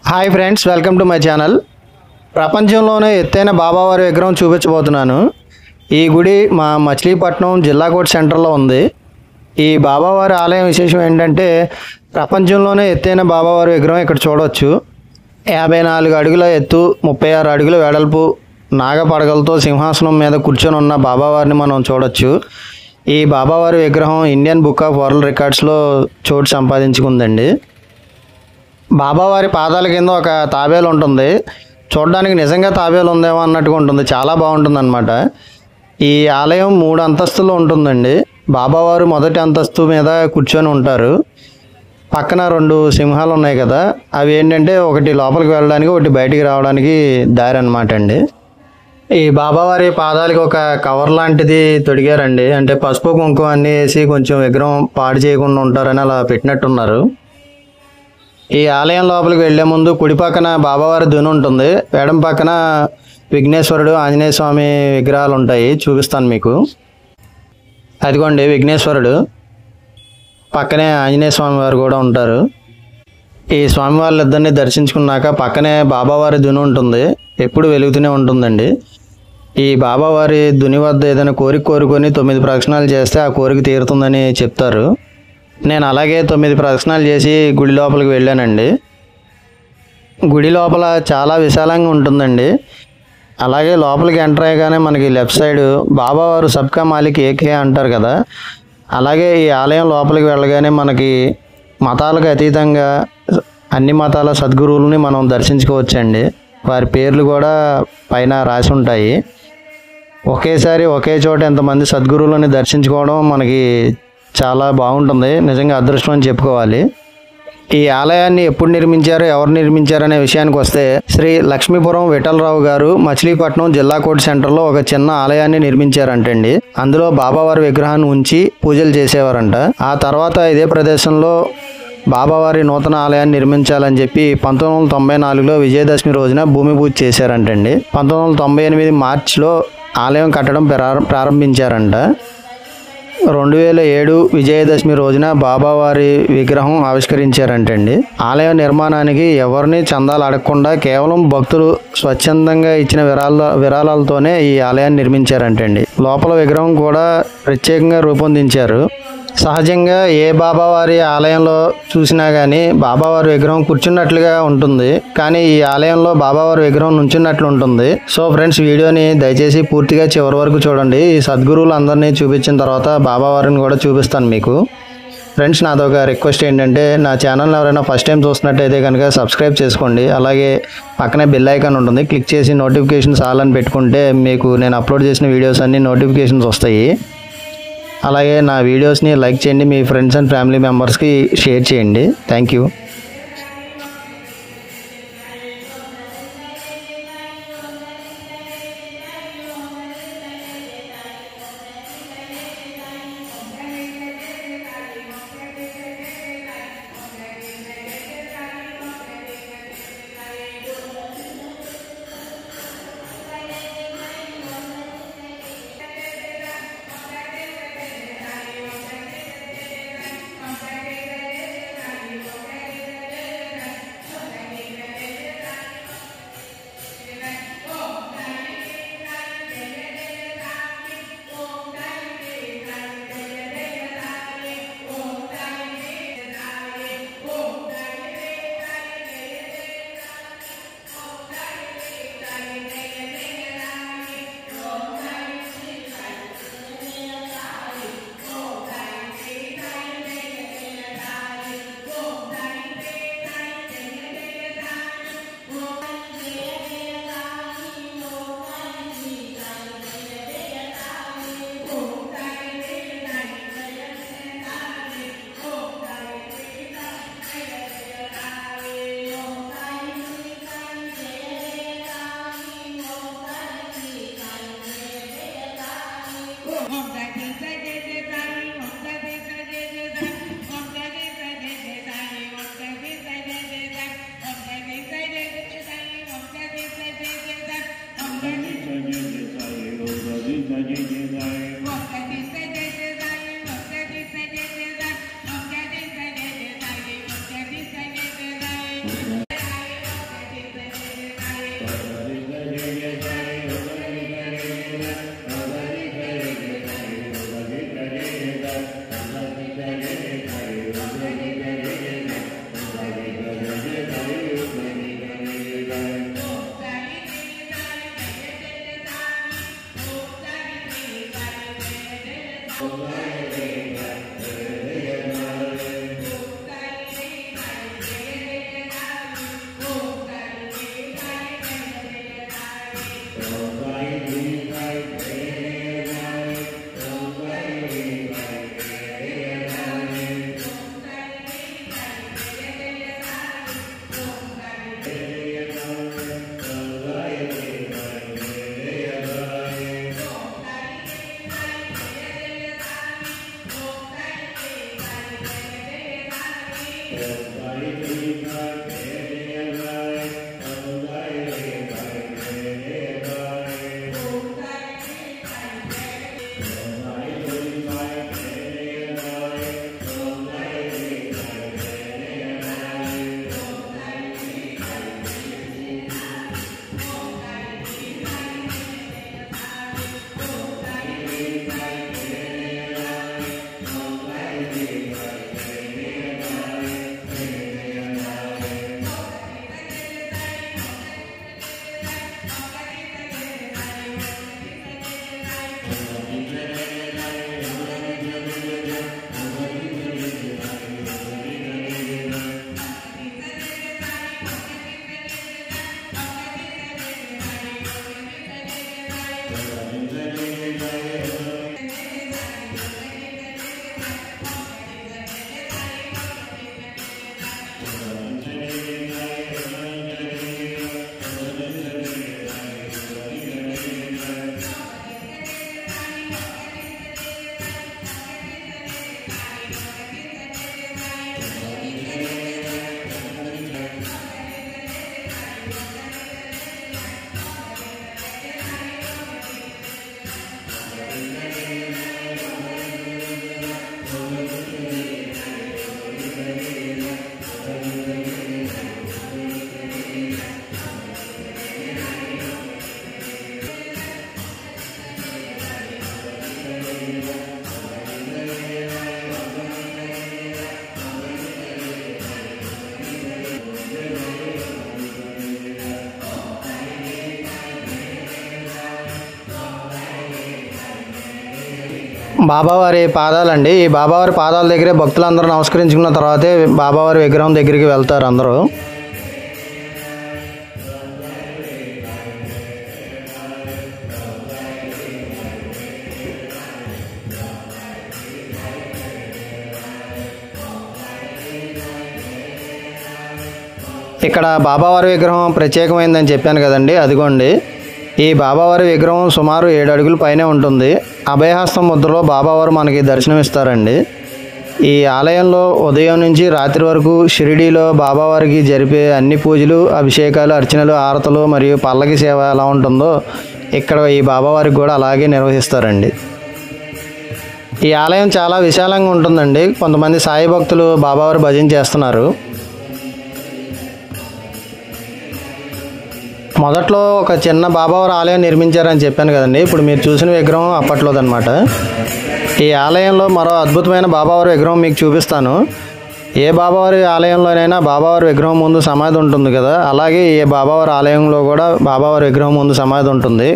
Hi friends, welcome to my channel. ప్రపంచంలోనే ఎత్తైన బాబావారి విగ్రహం చూపించబోతున్నాను. ఈ గుడి మా మచిలీపట్నం జిల్లా కోర్ట్ సెంటర్లో ఉంది. ఈ బాబావారి ఆలయం విశేషం ఏంటంటే ప్రపంచంలోనే ఎత్తైన బాబావారి విగ్రహం ఇక్కడ చూడవచ్చు. 54 అడుగుల ఎత్తు, 36 అడుగుల వెడల్పు, నాగపడగలతో సింహాసనం మీద కూర్చొని ఉన్న బాబావారిని మనం చూడవచ్చు. ఈ బాబావారి విగ్రహం ఇండియన్ బుక్ ఆఫ్ వరల్డ్ రికార్డ్స్లో చోటు సంపాదించుకుందండి. బాబావారి పాదాల కింద ఒక తాబేలు ఉంటుంది. చూడడానికి నిజంగా తాబేలు ఉందేమో అన్నట్టుగా ఉంటుంది. చాలా బాగుంటుంది అన్నమాట. ఈ ఆలయం 3 అంతస్తులు ఉంటుందండి. బాబావారు మొదటి అంతస్తు మీద కూర్చొని ఉంటారు. పక్కన 2 సింహాలు ఉన్నాయి కదా, అవి ఏంటంటే ఒకటి లోపలికి వెళ్ళడానికి, ఒకటి బయటికి రావడానికి దారి అన్నమాట అండి. ఈ బాబావారి పాదాలకి ఒక కవర్ లాంటిది తొడిగారండి. అంటే పసుపు కుంకుమ అన్నీ వేసి కొంచెం విగ్రహం పాడు చేయకుండా ఉంటారని అలా పెట్టినట్టున్నారు. ఈ ఆలయం లోపలికి వెళ్లే ముందు కుడి పక్కన బాబావారి దుని ఉంటుంది, ఎడం పక్కన విఘ్నేశ్వరుడు, ఆంజనేయ స్వామి విగ్రహాలు ఉంటాయి. చూపిస్తాను మీకు. అదిగోండి విఘ్నేశ్వరుడు, పక్కనే ఆంజనేయ స్వామి వారు కూడా ఉంటారు. ఈ స్వామి వాళ్ళిద్దరిని దర్శించుకున్నాక పక్కనే బాబావారి దుని ఉంటుంది, ఎప్పుడు వెలుగుతూనే ఉంటుందండి. ఈ బాబావారి దుని వద్ద ఏదైనా కోరిక కోరుకొని 9 ప్రదక్షిణాలు చేస్తే ఆ కోరిక తీరుతుందని చెప్తారు. నేను అలాగే 9 ప్రదక్షిణాలు చేసి గుడి లోపలికి వెళ్ళానండి. గుడి లోపల చాలా విశాలంగా ఉంటుందండి. అలాగే లోపలికి ఎంటర్ అయ్యగానే మనకి లెఫ్ట్ సైడ్ బాబావారు సబ్కా మాలిక్ ఏకే అంటారు కదా, అలాగే ఈ ఆలయం లోపలికి వెళ్ళగానే మనకి మతాలకు అతీతంగా అన్ని మతాల సద్గురువులని మనం దర్శించుకోవచ్చండి. వారి పేర్లు కూడా పైన రాసి ఉంటాయి. ఒకేసారి ఒకే చోట ఎంతమంది సద్గురువులని దర్శించుకోవడం మనకి చాలా బాగుంటుంది. నిజంగా అదృష్టం అని చెప్పుకోవాలి. ఈ ఆలయాన్ని ఎప్పుడు నిర్మించారు, ఎవరు నిర్మించారు అనే విషయానికి వస్తే శ్రీ లక్ష్మీపురం విఠలరావు గారు మచిలీపట్నం జిల్లా కోర్ట్ సెంటర్లో ఒక చిన్న ఆలయాన్ని నిర్మించారంటండి. అందులో బాబావారి విగ్రహాన్ని ఉంచి పూజలు చేసేవారంట. ఆ తర్వాత ఇదే ప్రదేశంలో బాబావారి నూతన ఆలయాన్ని నిర్మించాలని చెప్పి 1994లో విజయదశమి రోజున భూమి పూజ చేశారంటండి. 1998 మార్చిలో ఆలయం కట్టడం ప్రారంభించారంట. 2007 విజయదశమి రోజున బాబావారి విగ్రహం ఆవిష్కరించారంటండి. ఆలయ నిర్మాణానికి ఎవరిని చందాలు అడగకుండా కేవలం భక్తులు స్వచ్ఛందంగా ఇచ్చిన విరాళాలతోనే ఈ ఆలయాన్ని నిర్మించారంటండి. లోపల విగ్రహం కూడా ప్రత్యేకంగా రూపొందించారు. సహజంగా ఏ బాబావారి ఆలయంలో చూసినా కానీ బాబావారి విగ్రహం కూర్చున్నట్లుగా ఉంటుంది, కానీ ఈ ఆలయంలో బాబావారి విగ్రహం నుంచున్నట్లు ఉంటుంది. సో ఫ్రెండ్స్, వీడియోని దయచేసి పూర్తిగా చివరి వరకు చూడండి. ఈ సద్గురువులు అందరినీ చూపించిన తర్వాత బాబావారిని కూడా చూపిస్తాను మీకు. ఫ్రెండ్స్, నాదొక రిక్వెస్ట్ ఏంటంటే నా ఛానల్ని ఎవరైనా ఫస్ట్ టైం చూస్తున్నట్టయితే కనుక సబ్స్క్రైబ్ చేసుకోండి. అలాగే పక్కనే బెల్ ఐకాన్ ఉంటుంది, క్లిక్ చేసి నోటిఫికేషన్స్ ఆల్ అని పెట్టుకుంటే మీకు నేను అప్లోడ్ చేసిన వీడియోస్ అన్ని నోటిఫికేషన్స్ వస్తాయి. అలాగే నా వీడియోస్ని లైక్ చేయండి, మీ ఫ్రెండ్స్ అండ్ ఫ్యామిలీ మెంబర్స్కి షేర్ చేయండి. Thank you. బాబావారి పాదాలండి. ఈ బాబావారి పాదాల దగ్గరే భక్తులందరూ నమస్కరించుకున్న తర్వాతే బాబావారి విగ్రహం దగ్గరికి వెళ్తారు అందరూ. ఇక్కడ బాబావారి విగ్రహం ప్రత్యేకమైందని చెప్పాను కదండి, అదిగోండి. ఈ బాబావారి విగ్రహం సుమారు 7 అడుగుల పైనే ఉంటుంది. అభయహస్తం ముద్రలో బాబావారు మనకి దర్శనమిస్తారండి. ఈ ఆలయంలో ఉదయం నుంచి రాత్రి వరకు షిరిడీలో బాబావారికి జరిపే అన్ని పూజలు, అభిషేకాలు, అర్చనలు, ఆరతలు మరియు పల్లకి సేవ ఎలా ఉంటుందో ఇక్కడ ఈ బాబావారికి కూడా అలాగే నిర్వహిస్తారండి. ఈ ఆలయం చాలా విశాలంగా ఉంటుందండి. కొంతమంది సాయి భక్తులు బాబావారి భజన చేస్తున్నారు. మొదట్లో ఒక చిన్న బాబావారి ఆలయం నిర్మించారని చెప్పాను కదండి. ఇప్పుడు మీరు చూసిన విగ్రహం అప్పట్లోదన్నమాట. ఈ ఆలయంలో మరో అద్భుతమైన బాబావారి విగ్రహం మీకు చూపిస్తాను. ఏ బాబావారి ఆలయంలోనైనా బాబావారి విగ్రహం ముందు సమాధి ఉంటుంది కదా, అలాగే ఏ బాబావారి ఆలయంలో కూడా బాబావారి విగ్రహం ముందు సమాధి ఉంటుంది.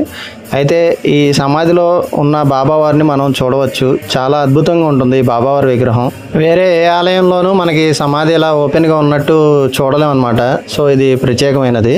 అయితే ఈ సమాధిలో ఉన్న బాబావారిని మనం చూడవచ్చు. చాలా అద్భుతంగా ఉంటుంది ఈ బాబావారి విగ్రహం. వేరే ఏ ఆలయంలోనూ మనకి సమాధి ఇలా ఓపెన్గా ఉన్నట్టు చూడలేం అన్నమాట. సో ఇది ప్రత్యేకమైనది.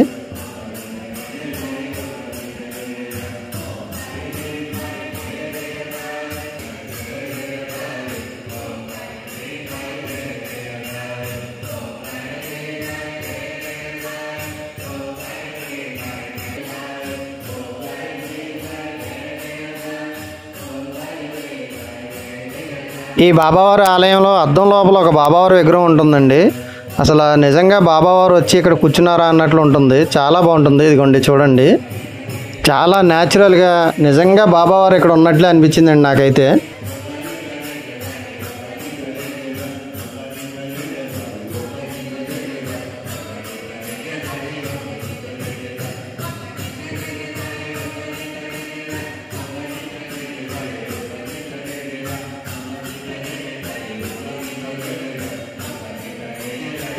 ఈ బాబావారి ఆలయంలో అద్దం లోపల ఒక బాబావారి విగ్రహం ఉంటుందండి. అసలు నిజంగా బాబావారు వచ్చి ఇక్కడ కూర్చున్నారా అన్నట్లు ఉంటుంది. చాలా బాగుంటుంది. ఇదిగోండి చూడండి, చాలా న్యాచురల్గా నిజంగా బాబావారు ఇక్కడ ఉన్నట్లే అనిపించిందండి నాకైతే.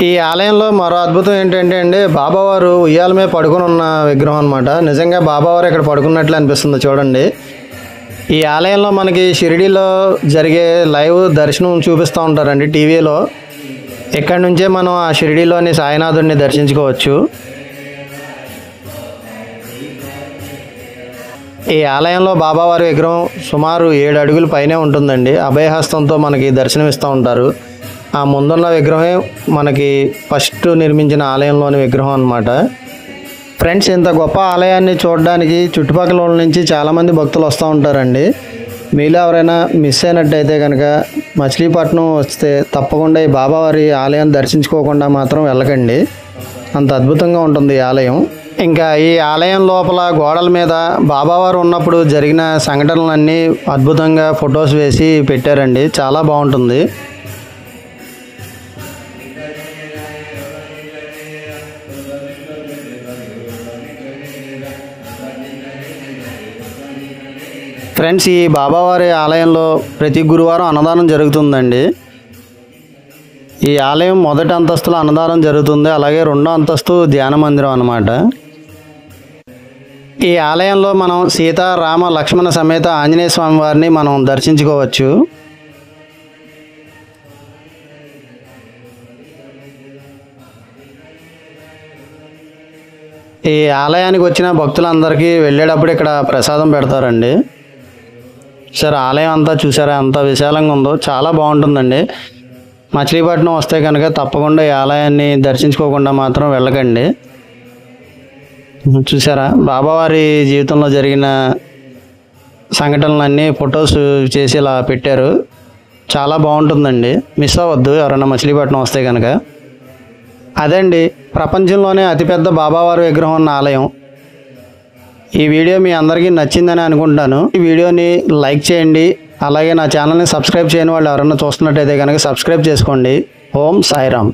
ఈ ఆలయంలో మరో అద్భుతం ఏంటంటే అండి, బాబావారు ఉయ్యాల మీద పడుకొని ఉన్న విగ్రహం అనమాట. నిజంగా బాబావారు ఇక్కడ పడుకున్నట్లు అనిపిస్తుంది చూడండి. ఈ ఆలయంలో మనకి షిరిడీలో జరిగే లైవ్ దర్శనం చూపిస్తూ ఉంటారండి టీవీలో. ఇక్కడ నుంచే మనం ఆ షిరిడీలోని సాయినాథుడిని దర్శించుకోవచ్చు. ఈ ఆలయంలో బాబావారి విగ్రహం సుమారు 7 అడుగుల పైనే ఉంటుందండి. అభయహస్తంతో మనకి దర్శనమిస్తూ ఉంటారు. ఆ ముందున్న విగ్రహమే మనకి ఫస్ట్ నిర్మించిన ఆలయంలోని విగ్రహం అన్నమాట. ఫ్రెండ్స్, ఇంత గొప్ప ఆలయాన్ని చూడడానికి చుట్టుపక్కల వాళ్ళ నుంచి చాలామంది భక్తులు వస్తూ ఉంటారండి. మీలో ఎవరైనా మిస్ అయినట్టయితే కనుక మచిలీపట్నం వస్తే తప్పకుండా ఈ బాబావారి ఆలయాన్ని దర్శించుకోకుండా మాత్రం వెళ్ళకండి. అంత అద్భుతంగా ఉంటుంది ఈ ఆలయం. ఇంకా ఈ ఆలయం లోపల గోడల మీద బాబావారు ఉన్నప్పుడు జరిగిన సంఘటనలన్నీ అద్భుతంగా ఫొటోస్ వేసి పెట్టారండి. చాలా బాగుంటుంది. ఫ్రెండ్స్, ఈ బాబావారి ఆలయంలో ప్రతి గురువారం అన్నదానం జరుగుతుందండి. ఈ ఆలయం మొదటి అంతస్తులో అన్నదానం జరుగుతుంది. అలాగే 2వ అంతస్తు ధ్యాన మందిరం అన్నమాట. ఈ ఆలయంలో మనం సీత, రామ, లక్ష్మణ సమేత ఆంజనేయ స్వామి వారిని మనం దర్శించుకోవచ్చు. ఈ ఆలయానికి వచ్చిన భక్తులందరికీ వెళ్ళేటప్పుడు ఇక్కడ ప్రసాదం పెడతారండి. సరే, ఆలయం అంతా చూసారా ఎంత విశాలంగా ఉందో, చాలా బాగుంటుందండి. మచిలీపట్నం వస్తే కనుక తప్పకుండా ఈ ఆలయాన్ని దర్శించుకోకుండా మాత్రం వెళ్ళకండి. చూసారా, బాబావారి జీవితంలో జరిగిన సంఘటనలన్నీ ఫొటోస్ చేసి ఇలా పెట్టారు. చాలా బాగుంటుందండి. మిస్ అవ్వద్దు ఎవరైనా మచిలీపట్నం వస్తే కనుక. అదండి ప్రపంచంలోనే అతిపెద్ద బాబావారి విగ్రహం ఉన్న ఆలయం. ఈ వీడియో మీ అందరికీ నచ్చిందని అనుకుంటాను. ఈ వీడియోని లైక్ చేయండి. అలాగే నా ఛానల్ని సబ్స్క్రైబ్ చేయని వాళ్ళు ఎవరైనా చూస్తున్నట్టయితే కనుక సబ్స్క్రైబ్ చేసుకోండి. ఓం సాయిరామ్.